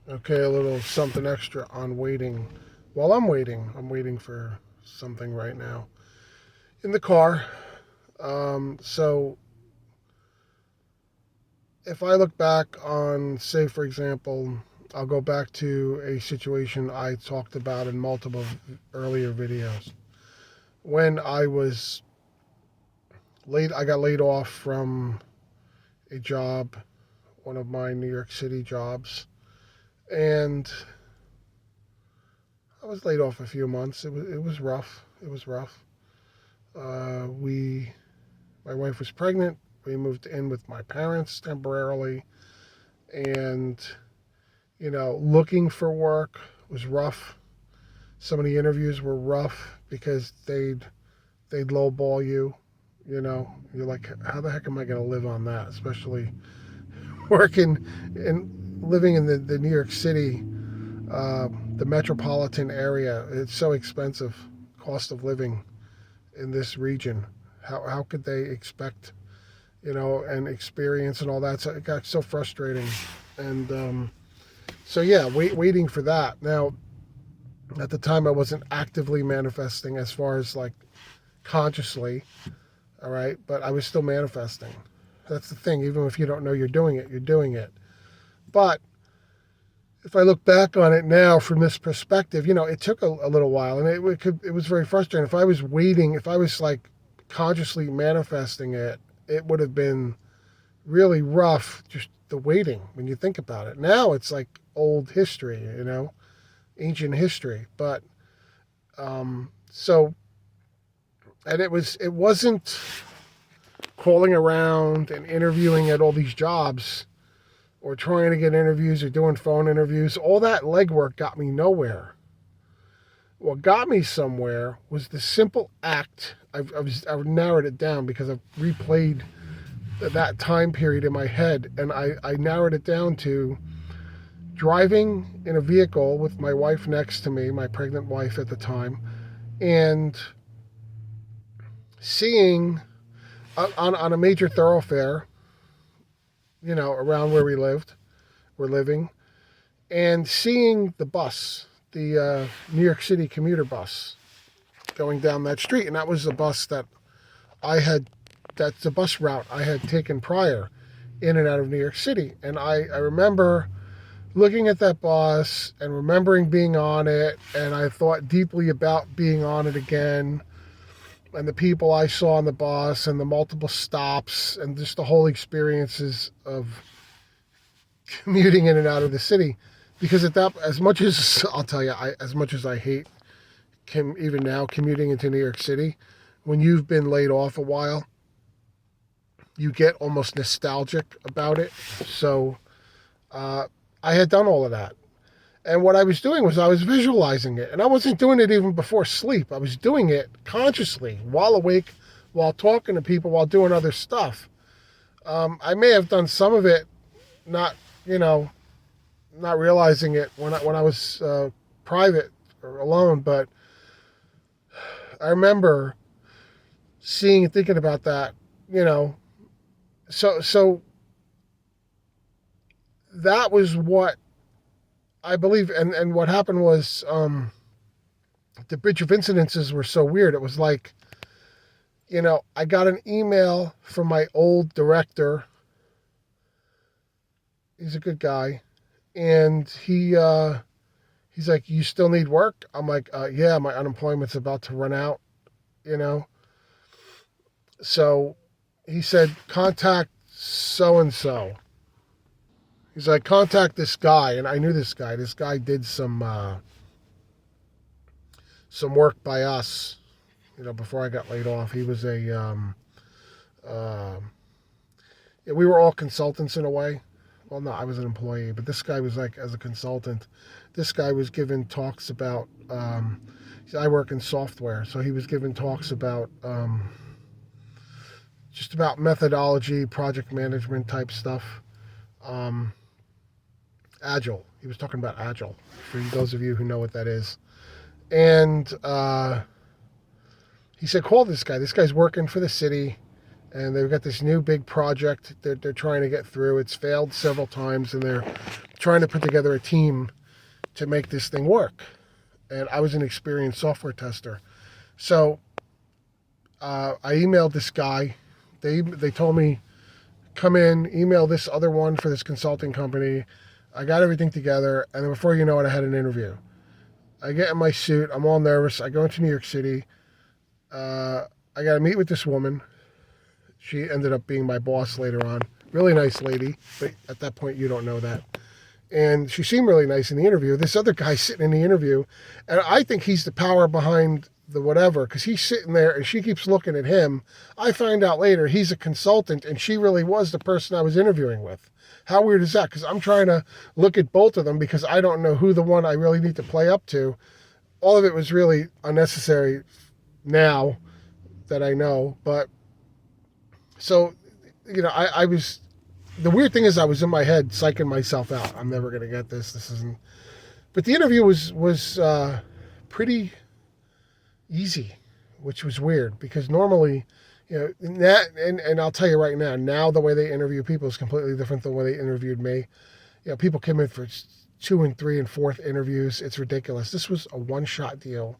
Okay, a little something extra on waiting. While I'm waiting for something right now in the car. So if I look back on, say, for example, I'll go back to a situation I talked about in multiple earlier videos. When I got laid off from a job, one of my New York City jobs, and I was laid off a few months. It was rough. It was rough. We My wife was pregnant. We moved in with my parents temporarily, and looking for work was rough. Some of the interviews were rough because they'd lowball you. You're like, how the heck am I going to live on that? Especially working and living in the New York City, the metropolitan area. It's so expensive, cost of living in this region. How could they expect, and experience and all that? So it got so frustrating. And so, yeah, waiting for that. Now, at the time, I wasn't actively manifesting as far as like consciously, all right, but I was still manifesting. That's the thing. Even if you don't know you're doing it, you're doing it. But if I look back on it now from this perspective, it took a little while, and it was very frustrating. If I was waiting, if I was like consciously manifesting it, it would have been really rough. Just the waiting when you think about it. Now it's like old history, ancient history. But so, and it wasn't calling around and interviewing at all these jobs or trying to get interviews or doing phone interviews. All that legwork got me nowhere. What got me somewhere was the simple act. I've narrowed it down because I've replayed that time period in my head, and I narrowed it down to driving in a vehicle with my wife next to me, my pregnant wife at the time, and seeing on a major thoroughfare, around where we're living, and seeing the bus, the New York City commuter bus, going down that street. And that was the bus that's the bus route I had taken prior in and out of New York City. And I remember looking at that bus and remembering being on it, and I thought deeply about being on it again, and the people I saw on the bus and the multiple stops and just the whole experiences of commuting in and out of the city. Because as much as I'll tell you, as much as I hate even now commuting into New York City, when you've been laid off a while, you get almost nostalgic about it. So I had done all of that. And what I was doing was I was visualizing it. And I wasn't doing it even before sleep. I was doing it consciously, while awake, while talking to people, while doing other stuff. I may have done some of it, not, not realizing it when I was private or alone. But I remember seeing and thinking about that, So that was what I believe, and what happened was the bridge of incidences were so weird. It was like, I got an email from my old director. He's a good guy, and he's like, "You still need work?" I'm like, "Yeah, my unemployment's about to run out," you know. So he said, "Contact so and so." He's like, "Contact this guy," and I knew this guy. This guy did some work by us, before I got laid off. He was uh, yeah, we were all consultants in a way. Well, no, I was an employee, but this guy was like, as a consultant, this guy was giving talks about. I work in software, so he was giving talks about just about methodology, project management type stuff. Um, Agile. He was talking about Agile, for those of you who know what that is. And he said, call this guy. This guy's working for the city, and they've got this new big project that they're trying to get through. It's failed several times, and they're trying to put together a team to make this thing work. And I was an experienced software tester. So I emailed this guy. They told me, come in, email this other one for this consulting company. I got everything together, and then before you know it, I had an interview. I get in my suit. I'm all nervous. I go into New York City. I got to meet with this woman. She ended up being my boss later on. Really nice lady, but at that point, you don't know that. And she seemed really nice in the interview. This other guy's sitting in the interview, and I think he's the power behind the whatever, because he's sitting there and she keeps looking at him. I find out later he's a consultant, and she really was the person I was interviewing with. How weird is that? Because I'm trying to look at both of them because I don't know who the one I really need to play up to. All of it was really unnecessary now that I know. But so, I was, the weird thing is I was in my head psyching myself out. I'm never going to get this. This isn't. But the interview was pretty easy, which was weird because normally, that, and I'll tell you right now the way they interview people is completely different than the way they interviewed me. People come in for 2 and 3 and 4th interviews. It's ridiculous. This was a one-shot deal.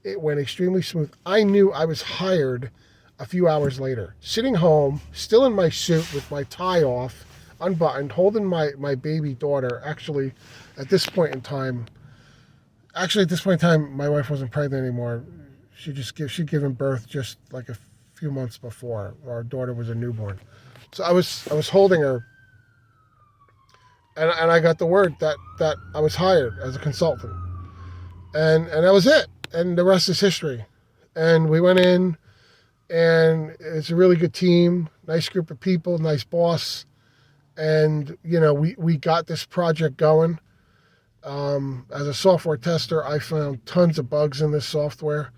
It went extremely smooth. I knew I was hired a few hours later, sitting home, still in my suit with my tie off, unbuttoned, holding my baby daughter. Actually, at this point in time, my wife wasn't pregnant anymore. She'd given birth just like a few months before. Our daughter was a newborn. So I was holding her, and I got the word that I was hired as a consultant. And that was it. And the rest is history. And we went in, and it's a really good team, nice group of people, nice boss. And, we got this project going. As a software tester, I found tons of bugs in this software.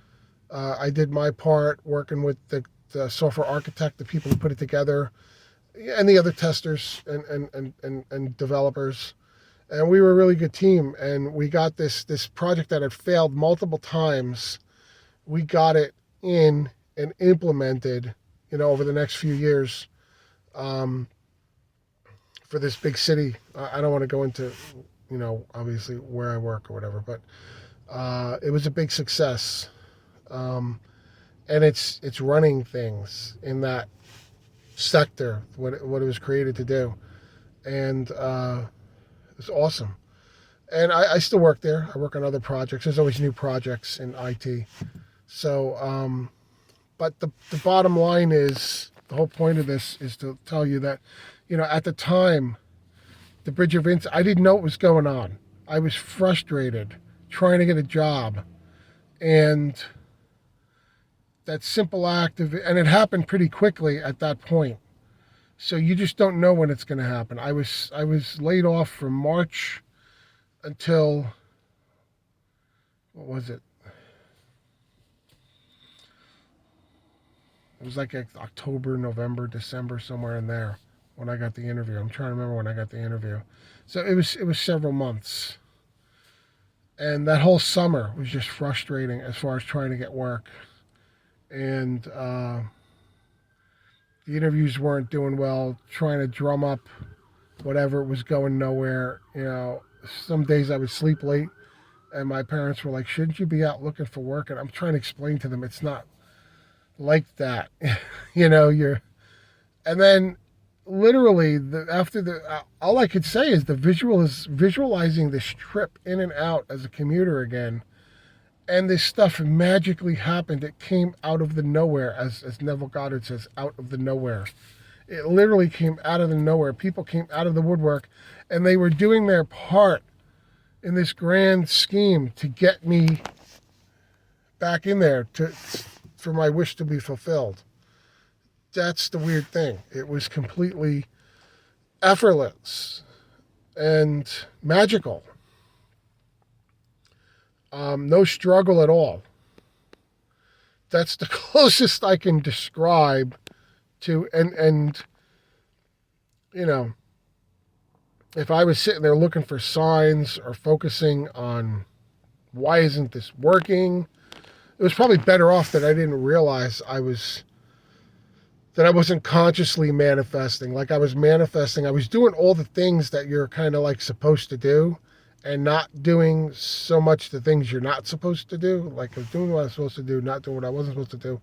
I did my part working with the software architect, the people who put it together, and the other testers and developers. And we were a really good team. And we got this project that had failed multiple times. We got it in and implemented, over the next few years for this big city. I don't want to go into, obviously where I work or whatever, but it was a big success. And it's running things in that sector, what it was created to do. And it's awesome. And I still work there. I work on other projects. There's always new projects in IT. So, but the bottom line is, the whole point of this is to tell you that, at the time, the Bridge of Insight, I didn't know what was going on. I was frustrated trying to get a job. And that simple act of, and it happened pretty quickly at that point. So you just don't know when it's going to happen. I was laid off from March until, what was it? It was like October, November, December, somewhere in there when I got the interview. I'm trying to remember when I got the interview. So it was several months. And that whole summer was just frustrating as far as trying to get work. And the interviews weren't doing well, trying to drum up whatever, was going nowhere. Some days I would sleep late, and my parents were like, shouldn't you be out looking for work? And I'm trying to explain to them it's not like that. And then literally all I could say is visualizing this trip in and out as a commuter again. And this stuff magically happened. It came out of the nowhere, as Neville Goddard says, out of the nowhere. It literally came out of the nowhere. People came out of the woodwork, and they were doing their part in this grand scheme to get me back in there for my wish to be fulfilled. That's the weird thing. It was completely effortless and magical. No struggle at all. That's the closest I can describe to, and if I was sitting there looking for signs or focusing on why isn't this working, it was probably better off that I didn't realize I was that I wasn't consciously manifesting. Like I was manifesting, I was doing all the things that you're kind of like supposed to do and not doing so much the things you're not supposed to do. Like I was doing what I was supposed to do, not doing what I wasn't supposed to do.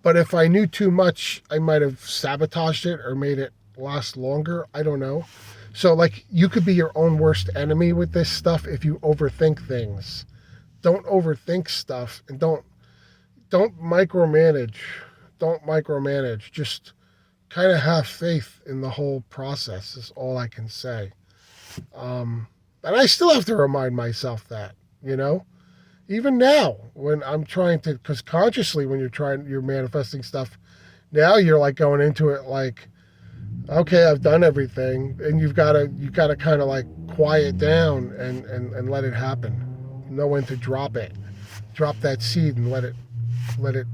But if I knew too much, I might have sabotaged it or made it last longer. I don't know. So like you could be your own worst enemy with this stuff if you overthink things. Don't overthink stuff and don't micromanage. Don't micromanage. Just kind of have faith in the whole process is all I can say. And I still have to remind myself that, you know, even now when I'm trying to, because consciously when you're manifesting stuff, now you're like going into it like, okay, I've done everything, and you gotta kind of like quiet down and let it happen. Know when to drop it, drop that seed and let it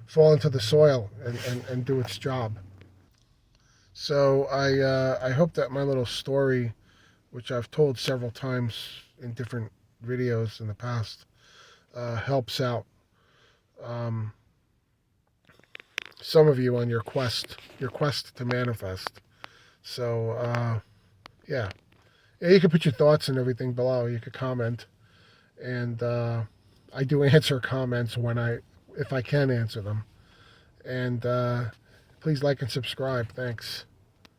fall into the soil and do its job. So I hope that my little story, which I've told several times in different videos in the past, helps out um, some of you on your quest to manifest. So yeah, yeah, you can put your thoughts and everything below. You could comment, and I do answer comments if I can answer them. And please like and subscribe. Thanks.